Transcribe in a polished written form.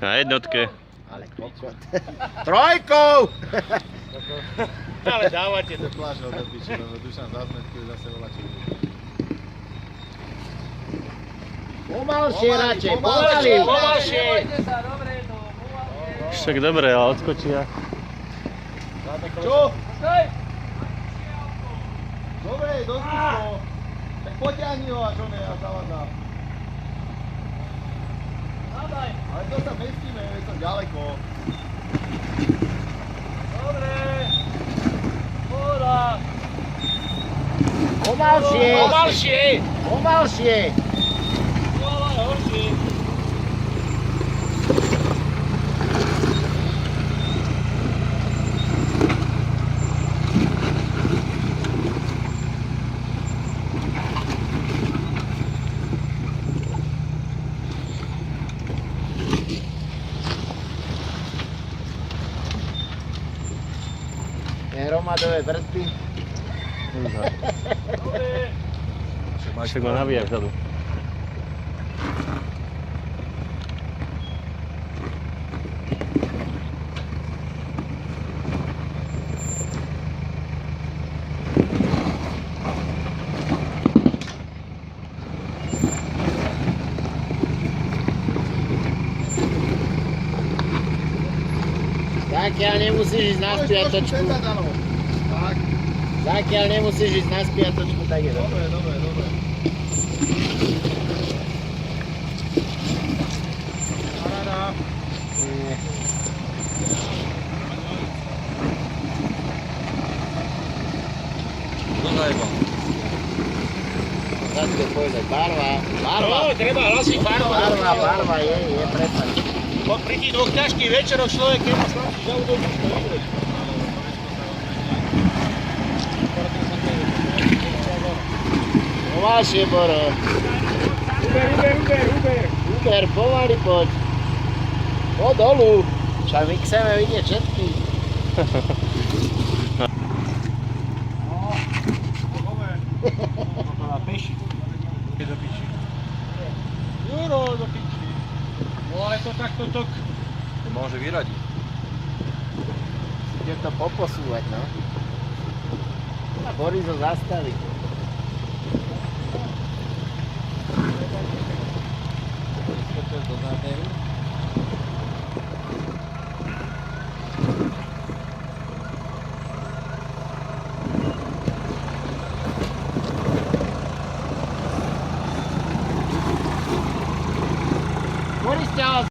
Na jednotke. Ale kokot. Trojkou! Ale dávate to. Plážil do piči, lebo Dušan zazmetkuje zase volačí. Pomalšie radšej, pomaly. Pomalšie. Však dobre, ale odskočia. Čo? Dobre, dosť to. Tak potiahni ho až on je a zavadá. Ale to sa mestíme, je som ďaleko. Dobre. Hoda. Pomalšie, Pomalšie. pomalšie. Pomalá je horšie. Hromadové brzdy. Dobre. Však ma nabíja vzadu. Zakiaľ nemusíš ísť na spiatočku. Tak, Zakiaľ nemusíš ísť na spiatočku, tak je dobre. dobre. Paráda. To zajebal. Zase povedať, barva. No, treba hlasiť farba. Barva je, prepáč. Pri tých dvoch ťažkých večeroch človek nemá slabší žalúdok, už to ide. Pomalšie, Boro. Uber. Uber, pomaly poď. Po dolu. Však my chceme vidieť všetky. Na peši. Do piči. Juro, do piči. No ale to takto tok. Môže vyradiť. Ide to poposúvať, no. A Boris ho zastaví. Do záberu. Boris ťa